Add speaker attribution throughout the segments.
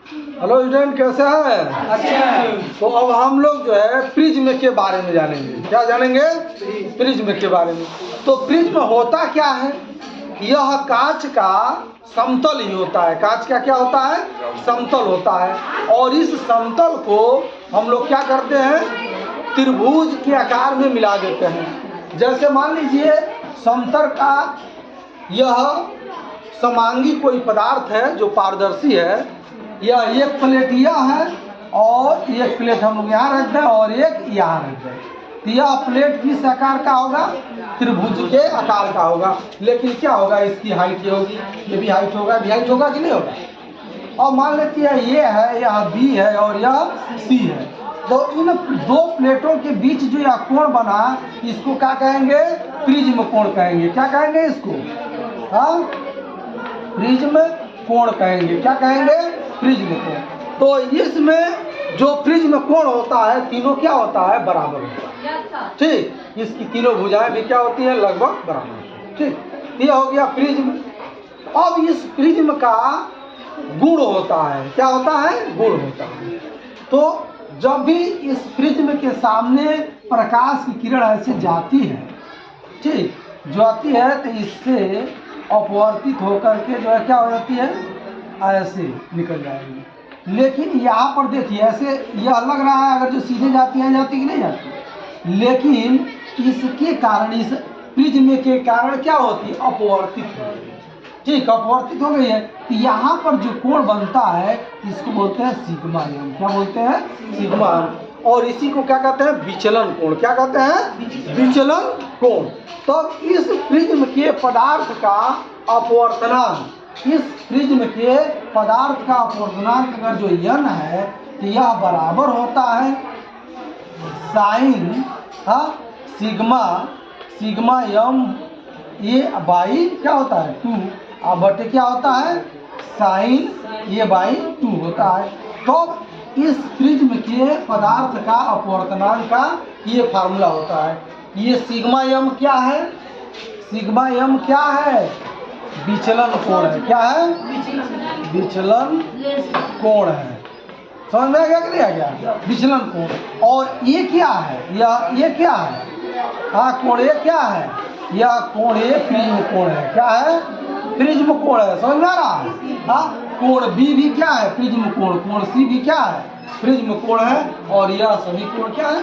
Speaker 1: Hello student, कैसे हैं?
Speaker 2: अच्छा।
Speaker 1: तो अब हम लोग जो है प्रिज्म के बारे में जानेंगे। क्या जानेंगे? प्रिज्म के बारे में। तो प्रिज्म होता क्या है? यह कांच का समतल ही होता है। कांच का क्या होता है? समतल होता है। और इस समतल को हम लोग क्या करते हैं? त्रिभुज के आकार में मिला देते हैं। जैसे मान लीजिए समतल का यह समांगी कोई पदार्थ है जो पारदर्शी है। यह एक प्लेट यह है और एक प्लेट हम लोग यहाँ रख दें और एक यहाँ रख दें, तो यह प्लेट किस आकार का होगा? त्रिभुज के आकार का होगा। लेकिन क्या होगा? इसकी हाइट ये होगी, ये भी हाइट होगा, भी हाइट होगा कि नहीं होगा? और मान लेते हैं ये है, यह बी है और यह सी है। तो इन दो प्लेटों के बीच जो यह कोण बना, इसको क्या कहेंगे? प्रिज्म कोण कहेंगे। क्या कहेंगे इसको? हाँ, प्रिज्म कोण कहेंगे। क्या कहेंगे? प्रिज्म कोण। तो इसमें जो प्रिज्म कोण होता है, तीनों क्या होता है? बराबर होता है। ठीक, इसकी तीनों भुजाएं भी क्या होती हैं? लगभग बराबर। ठीक, यह हो गया प्रिज्म। अब इस प्रिज्म का गुण होता है। क्या होता है? गुण होता है। तो जब भी इस प्रिज्म के सामने प्रकाश की किरण ऐसे जाती है, ठीक, जाती है, तो इससे अपवर्तित होकर के जो है क्या हो जाती है? ऐसे निकल जाएगी। लेकिन यहाँ पर देखिए, ऐसे यह लग रहा है अगर जो सीधे जाती है, जाती कि नहीं जाती, लेकिन इसके कारण, इस प्रिज्म के कारण क्या होती है? अपवर्तित हो गई। ठीक, अपवर्तित हो गई है। तो यहाँ पर जो कोण बनता है इसको बोलते हैं सिग्मा एम। क्या बोलते हैं? सिग्मा। और इसी को क्या कहते हैं? विचलन कोण। क्या कहते हैं? विचलन कोण। तो इस प्रिज्म के पदार्थ का अपवर्तनांक, इस प्रिज्म के पदार्थ का अपवर्तनांक अगर जो n है, तो यह बराबर होता है साइन सिग्मा एम ये बाई क्या होता है? 2 अब बटे क्या होता है? साइन ये बाई 2 होता है। तो इस प्रिज्म के पदार्थ का अपवर्तनांक का ये फार्मूला होता है। ये सिग्मा एम क्या है? सिग्मा एम क्या है? विचलन कोण है। क्या है? विचलन कोण है। समझ में आ गया कि नहीं आ गया? विचलन कोण। और ये क्या है? ये क्या है? हाँ, कोण ये क्या है? यह कोण ये प्रिज्म कोण है। क्या है? प्रिज्म कोण है। समझ में आ रहा है? हाँ, कोण बी भी क्या है? प्रिज्म कोण। कोण सी भी क्या है? प्रिज्म कोण है। और यह सभी कोण क्या है?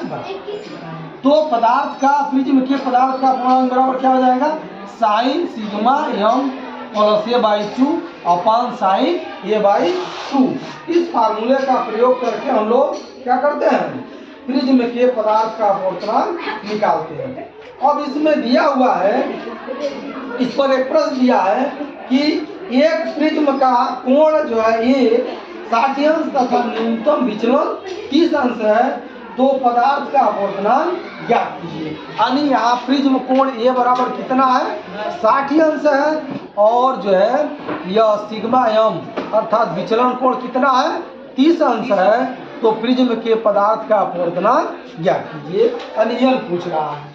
Speaker 1: तो पदार्थ का, प्रिज्म के पदार्थ का पूर्णांक बराबर क्या हो जाएगा? Sine sigma M plus A by 2 upon sine A by 2। इस फार्मूले का प्रयोग करके हम लोग क्या करते हैं? प्रिज्म के पदार्थ का अपवर्तनांक निकालते हैं। अब इसमें दिया हुआ है, इस पर एक प्रश्न दिया है कि एक प्रिज्म का कोण जो है ये 60 अंश तथा न्यूनतम विचलन 30 अंश है, तो पदार्थ का अपवर्तनांक ज्ञात कीजिए। यानी यहाँ प्रिज्म कोण ए बराबर कितना है? 60 अंश है। और जो है यह सिग्मा एम अर्थात विचलन कोण कितना है? 30 अंश है। तो प्रिज्म के पदार्थ का अपवर्तनांक ज्ञात कीजिए। यानी यह पूछ रहा है।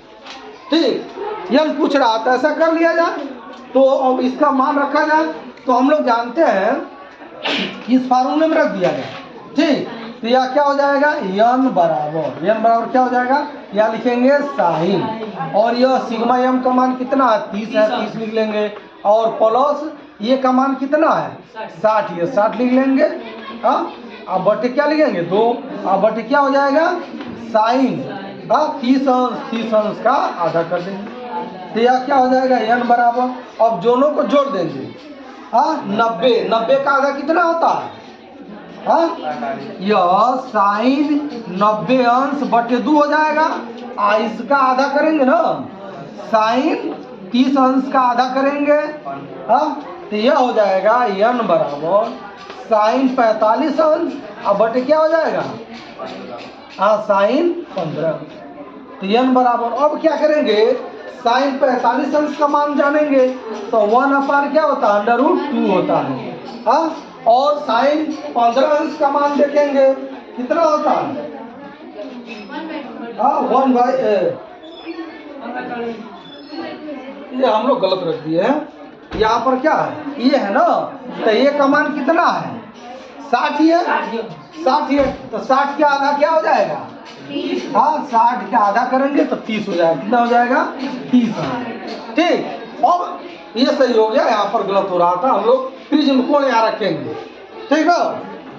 Speaker 1: ठीक, यह पूछ रहा है, तो ऐसा कर लिया जाए। तो अब इसका मान रखा जाए। तो हम लोग जानते हैं इस फार्मूले में रख दिया जाए। ठीक, तो यह क्या हो जाएगा? n बराबर क्या हो जाएगा? यह लिखेंगे साइन, और यह सिग्मा एम का मान कितना है? 30 है, 30 लिख लेंगे। और प्लस ये का मान कितना है? 60, ये 60 लिख लेंगे। हाँ, अब बटे क्या लिखेंगे? 2। अब बटे क्या हो जाएगा? साइन 30 अंश का आधा कर देंगे। तो यह क्या हो जाएगा? n बराबर, अब दोनों को जोड़ देंगे। 90 का आधा कितना होता है? यह साइन 90 अंश बटे 2 हो जाएगा। इसका आधा करेंगे ना, साइन 30 अंश का आधा करेंगे। तो यह हो जाएगा n बराबर साइन 45 अंश अब बटे क्या हो जाएगा? साइन 15। तो n बराबर, अब क्या करेंगे? साइन 45 अंश का मान जानेंगे, तो 1/, क्या होता है? √2 होता है। और साइन 15 अंश का मान देखेंगे, कितना होता है? 1/, ये हम लोग गलत रख दिए हैं। यहाँ पर क्या है? ये है ना, तो ये का मान कितना है? 60 ही है, 60 ही है, तो 60 का आधा क्या हो जाएगा? हाँ, 60 का आधा करेंगे तो 30 हो जाएगा। कितना हो जाएगा? 30। ठीक, अब ये सही हो गया, यहाँ पर गलत हो रहा था। हम लोग प्रिज्म कोण यहाँ रखेंगे, ठीक है।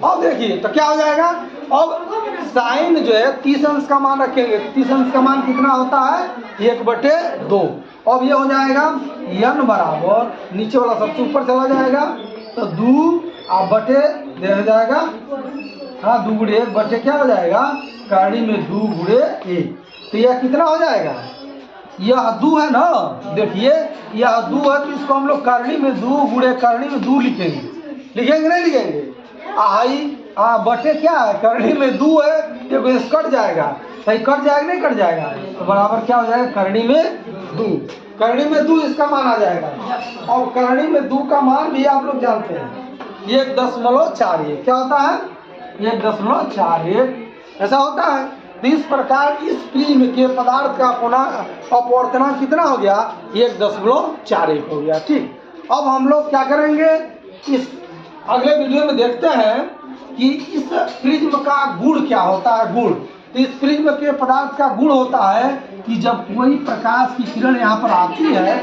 Speaker 1: अब देखिए तो क्या हो जाएगा, अब साइन जो है 30 अंश का मान रखेंगे। 30 अंश का मान कितना होता है? 1/2। अब ये हो जाएगा n बराबर, नीचे वाला सबसे ऊपर चला जाएगा तो 2 बटे दे हो जाएगा। हाँ, 2 गुणे 1 बटे क्या हो जाएगा? करणी में 2 गुणे 1। तो यह कितना हो जाएगा? यह 2 है ना, देखिए यह 2 है, तो इसको हम लोग करणी में 2 गुणे करणी में 2 लिखेंगे। लिखेंगे नहीं लिखेंगे? बटे क्या है? करणी में 2 है, ये कट जाएगा, सही कट जाएगा नहीं कट जाएगा, तो बराबर क्या हो जाएगा? करणी में 2। करणी में 2 इसका मान आ जाएगा। और करणी में 2 का मान भी आप लोग जानते हैं 1.41। क्या होता है? 1.41 ऐसा होता है। तो इस प्रकार इस प्रिज्म के पदार्थ का अपवर्तनांक कितना हो गया? 1.41 हो गया। ठीक, अब हम लोग क्या करेंगे, इस अगले वीडियो में देखते हैं कि इस प्रिज्म का गुण क्या होता है। गुण, तो इस प्रिज्म के पदार्थ का गुण होता है कि जब कोई प्रकाश की किरण यहाँ पर आती है,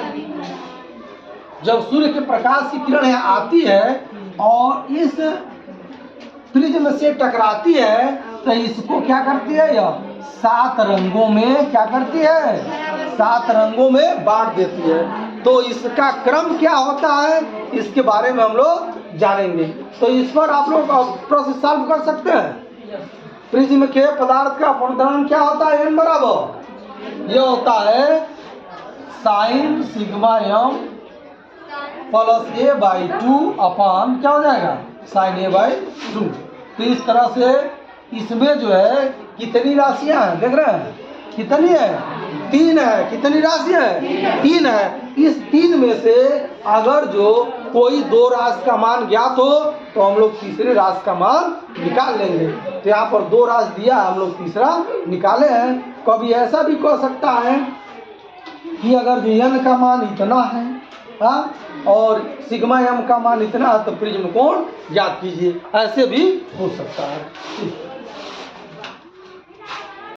Speaker 1: जब सूर्य के प्रकाश की किरण यहाँ आती है और इस प्रिज्म से टकराती है, तो इसको क्या करती है? यह 7 रंगों में क्या करती है? 7 रंगों में बांट देती है। तो इसका क्रम क्या होता है, इसके बारे में हम लोग जानेंगे। तो इस पर आप लोग प्रश्न सॉल्व कर सकते हैं। प्रिज्म के पदार्थ का अपवर्तनांक क्या होता है? n बराबर यह होता है sine sigma m plus a/2 upon क्या हो जाएगा? Sign a/2। तो इस तरह से इसमें जो है कितनी राशियां हैं देख रहे हैं? कितनी है? 3 है। कितनी राशियां हैं? 3 है। इस 3 में से अगर जो कोई 2 राशि का मान ज्ञात हो तो हम लोग तीसरे राशि का मान निकाल लेंगे। तो यहाँ पर 2 राशि दिया, हम लोग तीसरा निकाले हैं। कभी ऐसा भी कह सकता है कि अगर जो n का मान इतना है, हाँ, और सिग्मा m का मान इतना है, तो प्रिज्म कोण ज्ञात कीजिए, ऐसे भी हो सकता है।